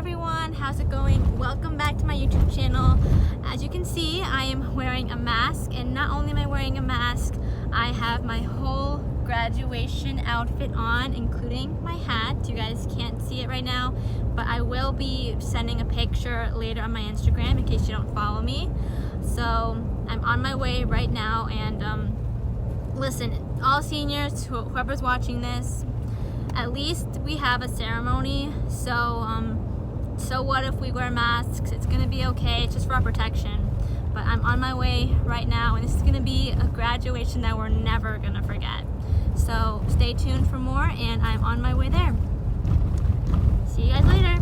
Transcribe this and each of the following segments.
everyone, how's it going? Welcome back to my YouTube channel. As you can see, I am wearing a mask, and not only am I wearing a mask, I have my whole graduation outfit on, including my hat. You guys can't see it right now, but I will be sending a picture later on my Instagram in case you don't follow me. So I'm on my way right now, and listen, all seniors, whoever's watching this, at least we have a ceremony, so what if we wear masks? It's gonna be okay, it's just for our protection. But I'm on my way right now, and this is gonna be a graduation that we're never gonna forget. So stay tuned for more, and I'm on my way there. See you guys later.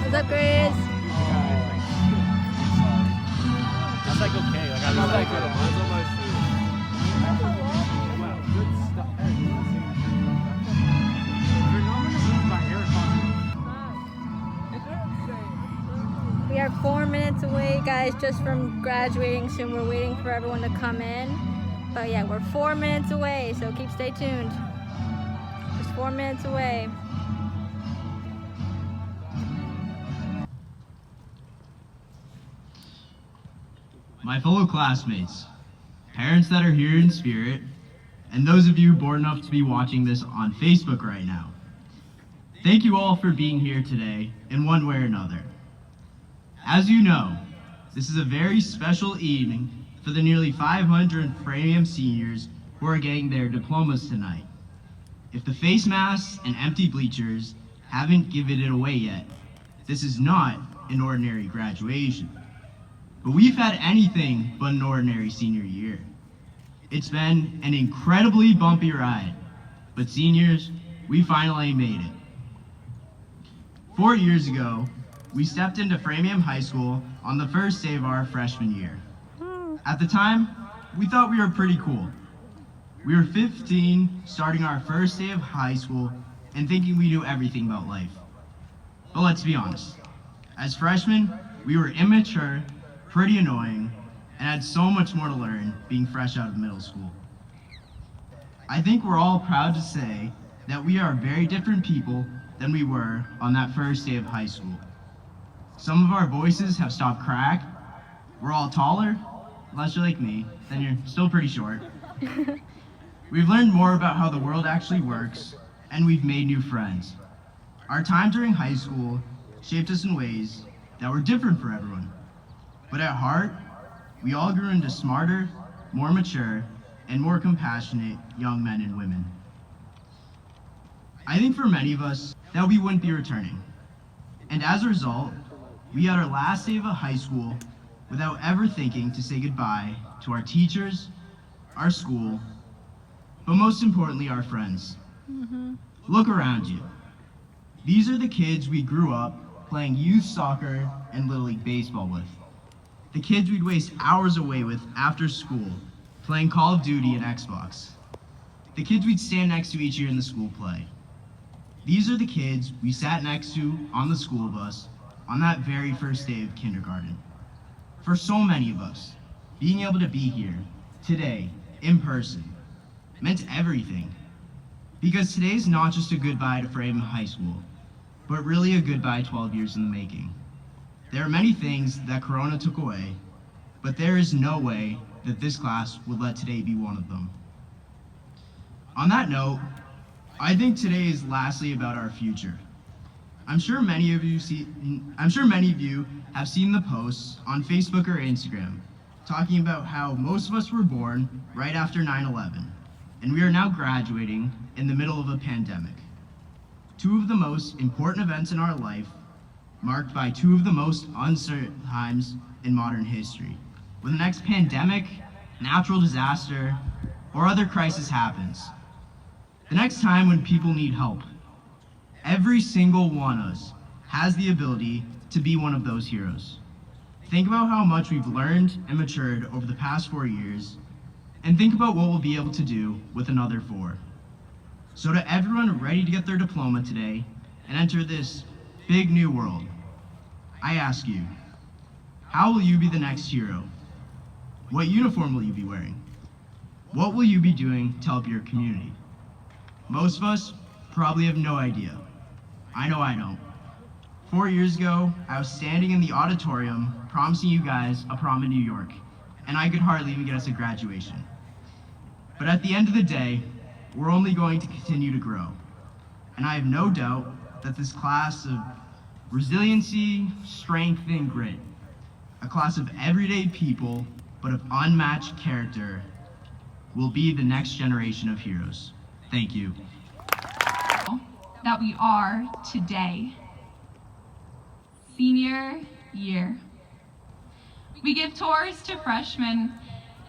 What's up, Chris? That's like okay. Like I love that good. Mine's on my Wow, good stuff. We are 4 minutes away, guys, just from graduating soon. We're waiting for everyone to come in. But yeah, we're 4 minutes away, so stay tuned. Just 4 minutes away. My fellow classmates, parents that are here in spirit, and those of you born enough to be watching this on Facebook right now, thank you all for being here today in one way or another. As you know, this is a very special evening for the nearly 500 Framingham seniors who are getting their diplomas tonight. If the face masks and empty bleachers haven't given it away yet, this is not an ordinary graduation. But we've had anything but an ordinary senior year. It's been an incredibly bumpy ride, but seniors, we finally made it. 4 years ago, we stepped into Framingham High School on the first day of our freshman year. At the time, we thought we were pretty cool. We were 15, starting our first day of high school, and thinking we knew everything about life. But let's be honest, as freshmen, we were immature, pretty annoying, and had so much more to learn being fresh out of middle school. I think we're all proud to say that we are very different people than we were on that first day of high school. Some of our voices have stopped crack. We're all taller, unless you're like me, then you're still pretty short. We've learned more about how the world actually works, and we've made new friends. Our time during high school shaped us in ways that were different for everyone. But at heart, we all grew into smarter, more mature, and more compassionate young men and women. I think for many of us that we wouldn't be returning. And as a result, we had our last day of high school without ever thinking to say goodbye to our teachers, our school, but most importantly, our friends. Look around you. These are the kids we grew up playing youth soccer and Little League baseball with. The kids we'd waste hours away with after school, playing Call of Duty and Xbox. The kids we'd stand next to each year in the school play. These are the kids we sat next to on the school bus on that very first day of kindergarten. For so many of us, being able to be here, today, in person, meant everything. Because today's not just a goodbye to Framingham High School, but really a goodbye 12 years in the making. There are many things that Corona took away, but there is no way that this class would let today be one of them. On that note, I think today is lastly about our future. I'm sure many of you have seen the posts on Facebook or Instagram talking about how most of us were born right after 9/11, and we are now graduating in the middle of a pandemic. Two of the most important events in our life, marked by two of the most uncertain times in modern history. When the next pandemic, natural disaster, or other crisis happens, the next time when people need help, every single one of us has the ability to be one of those heroes. Think about how much we've learned and matured over the past 4 years, and think about what we'll be able to do with another 4. So to everyone ready to get their diploma today and enter this big new world, I ask you, How will you be the next hero? What uniform will you be wearing? What will you be doing to help your community? Most of us probably have no idea. I know I don't. 4 years ago, I was standing in the auditorium promising you guys a prom in New York, and I could hardly even get us a graduation. But at the end of the day, we're only going to continue to grow. And I have no doubt that this class of resiliency, strength, and grit, a class of everyday people, but of unmatched character, will be the next generation of heroes. Thank you. That we are today. Senior year. We give tours to freshmen,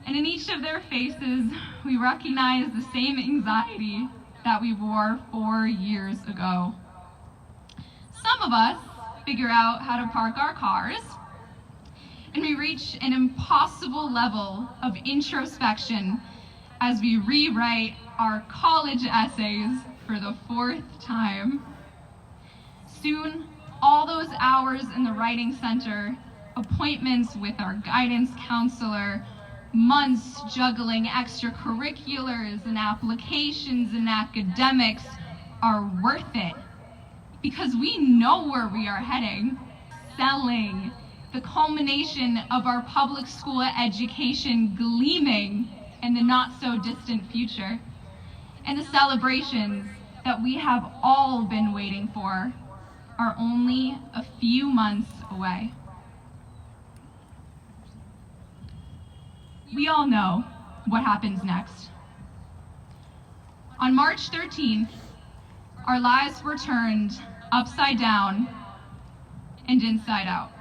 and in each of their faces, we recognize the same anxiety that we wore 4 years ago. Some of us figure out how to park our cars, and we reach an impossible level of introspection as we rewrite our college essays for the 4th time. Soon, all those hours in the writing center, appointments with our guidance counselor, months juggling extracurriculars and applications and academics are worth it, because we know where we are heading. Selling, the culmination of our public school education gleaming in the not-so-distant future, and the celebrations that we have all been waiting for are only a few months away. We all know what happens next. On March 13th, our lives were turned upside down and inside out.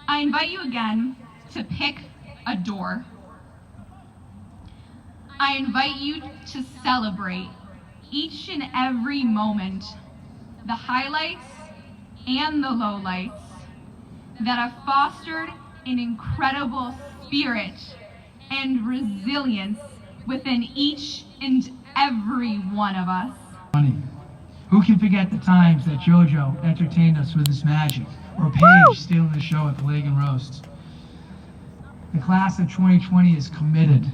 I invite you again to pick a door. I invite you to celebrate each and every moment, the highlights and the lowlights that have fostered an incredible spirit and resilience within each and every one of us. Who can forget the times that JoJo entertained us with his magic, or Paige stealing the show at the Leg and Roast? The class of 2020 is committed.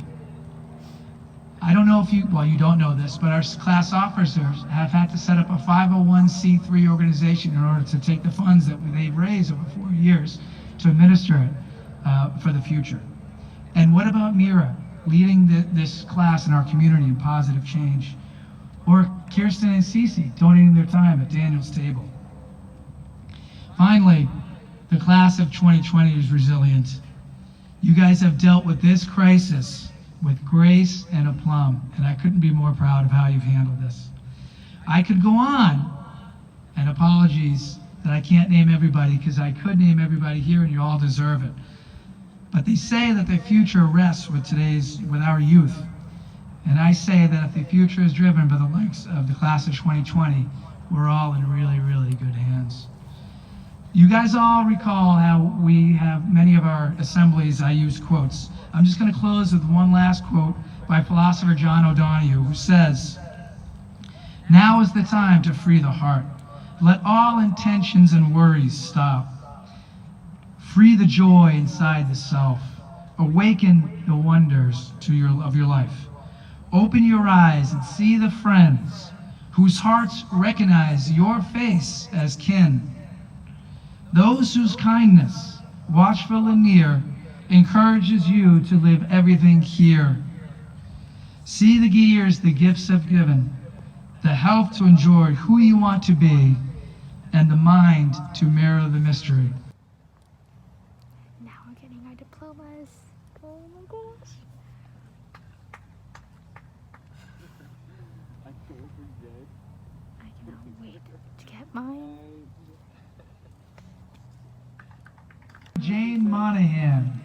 I don't know if you don't know this, but our class officers have had to set up a 501c3 organization in order to take the funds that they've raised over 4 years to administer it for the future. And what about Mira, leading this class in our community in positive change? Or Kirsten and Cece donating their time at Daniel's table. Finally, the class of 2020 is resilient. You guys have dealt with this crisis with grace and aplomb, and I couldn't be more proud of how you've handled this. I could go on, and apologies that I can't name everybody, because I could name everybody here and you all deserve it. But they say that the future rests with our youth. And I say that if the future is driven by the likes of the class of 2020, we're all in really, really good hands. You guys all recall how we have many of our assemblies, I use quotes. I'm just going to close with one last quote by philosopher John O'Donohue, who says, "Now is the time to free the heart. Let all intentions and worries stop. Free the joy inside the self. Awaken the wonders of your life. Open your eyes and see the friends whose hearts recognize your face as kin. Those whose kindness, watchful and near, encourages you to live everything here. See the years the gifts have given, the health to enjoy who you want to be, and the mind to mirror the mystery." Now we're getting our diplomas. Oh my gosh. I cannot wait to get mine. Jane Monahan.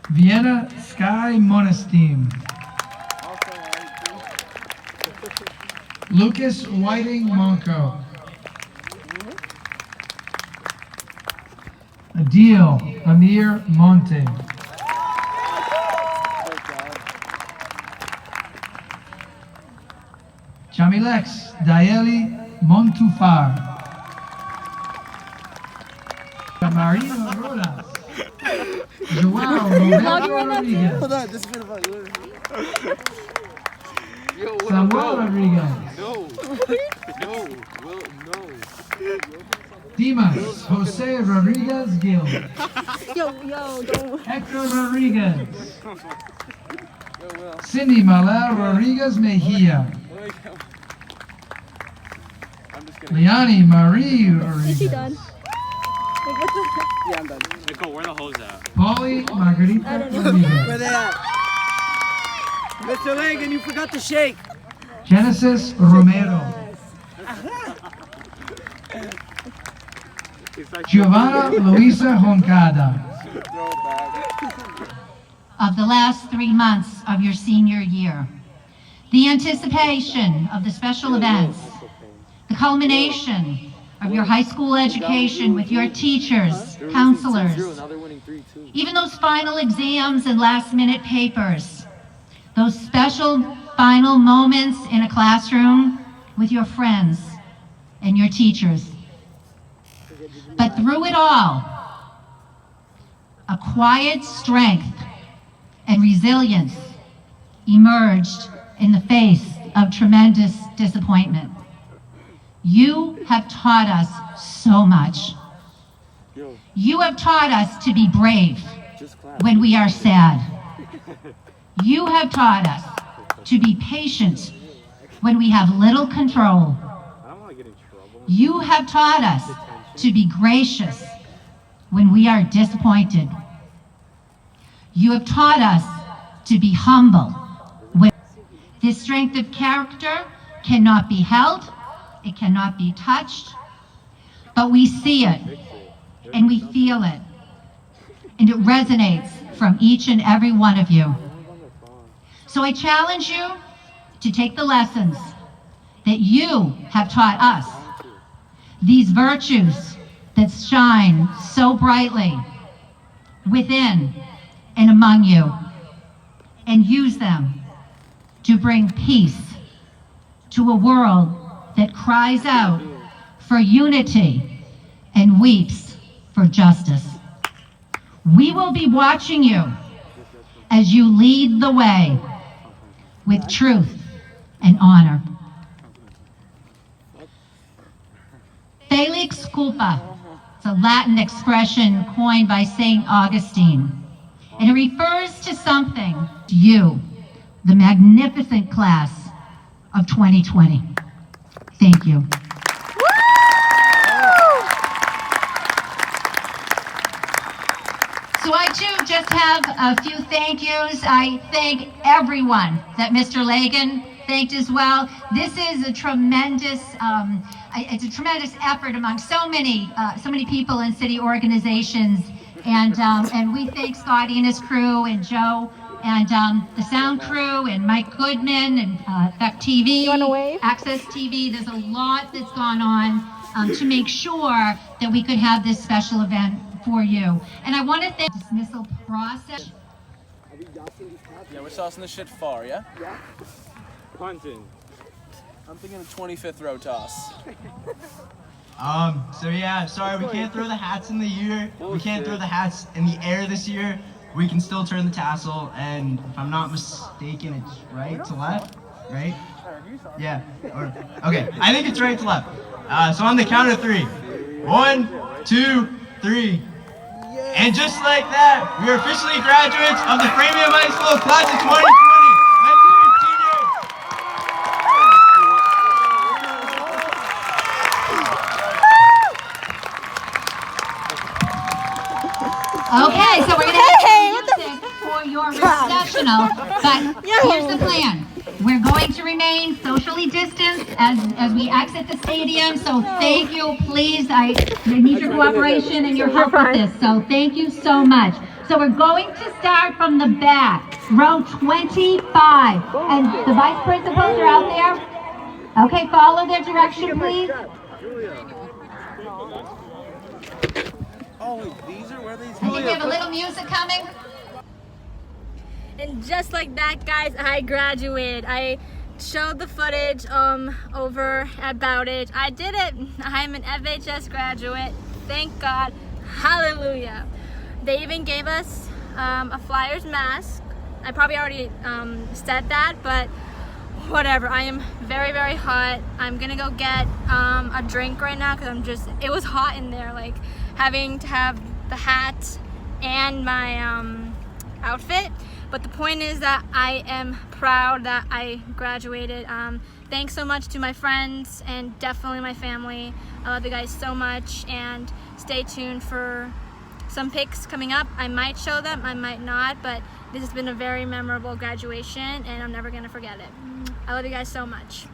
Vienna Sky Monesteem. Lucas Whiting Monco. Adil Amir Monte. Jamilex Daeli Montufar. Maria Rodas. Joao Rodriguez. Hold on, this is for the fun. Samuel Rodriguez. No. No. Will, no. Dimas Jose Rodriguez Gil. Yo, don't. Hector Rodriguez. Cindy Malel Rodriguez Mejia. Liani Marie Rodriguez. Is she done? Like, what the? Yeah, I'm done. Nicole, where the hose at? Polly Margarita Rodriguez. Where they at? Mr. Lagan, you forgot to shake. Genesis Romero. Giovanna Luisa Honcada. Of the last 3 months of your senior year. The anticipation of the special events, the culmination of your high school education with your teachers, counselors, even those final exams and last-minute papers, those special final moments in a classroom with your friends and your teachers. But through it all, a quiet strength and resilience emerged in the face of tremendous disappointment. You have taught us so much. You have taught us to be brave when we are sad. You have taught us to be patient when we have little control. You have taught us to be gracious when we are disappointed. You have taught us to be humble. This strength of character cannot be held, it cannot be touched, but we see it and we feel it, and it resonates from each and every one of you. So I challenge you to take the lessons that you have taught us, these virtues that shine so brightly within and among you, and use them to bring peace to a world that cries out for unity and weeps for justice. We will be watching you as you lead the way with truth and honor. Felix culpa. It's a Latin expression coined by St. Augustine, and it refers to something to you, the magnificent class of 2020. Thank you. So I too just have a few thank yous. I thank everyone that Mr. Lagan thanked as well. This is a tremendous, it's a tremendous effort among so many people and city organizations, and we thank Scotty and his crew and Joe and the sound crew and Mike Goodman and Beck TV, Access TV. There's a lot that's gone on to make sure that we could have this special event for you. And I want to thank the dismissal process. Yeah, we're tossing this shit far, yeah? Yeah. Punting. I'm thinking a 25th row toss. So yeah, sorry, we can't throw the hats in the air. We can't throw the hats in the air this year. We can still turn the tassel, and if I'm not mistaken, it's right to left, right? Yeah. Okay, I think it's right to left. So on the count of 3. 1, 2, 3. And just like that, we are officially graduates of the Framingham High School class of 2020. Let's hear it, seniors! Okay, so we're gonna have music for your recessional, but here's the plan. We're going to remain socially distanced as we exit the stadium, so thank you, please. I need your cooperation and your help with this, so thank you so much. So we're going to start from the back, row 25, and the vice principals are out there. Okay, follow their direction, please. Oh, these are where these. I think we have a little music coming. And just like that, guys, I graduated. I showed the footage over at Bowditch. I did it. I'm an FHS graduate. Thank God. Hallelujah. They even gave us a Flyers mask. I probably already said that, but whatever. I am very, very hot. I'm gonna go get a drink right now because it was hot in there, like having to have the hat and my outfit. But the point is that I am proud that I graduated. Thanks so much to my friends and definitely my family. I love you guys so much, and stay tuned for some pics coming up. I might show them, I might not, but this has been a very memorable graduation and I'm never gonna forget it. I love you guys so much.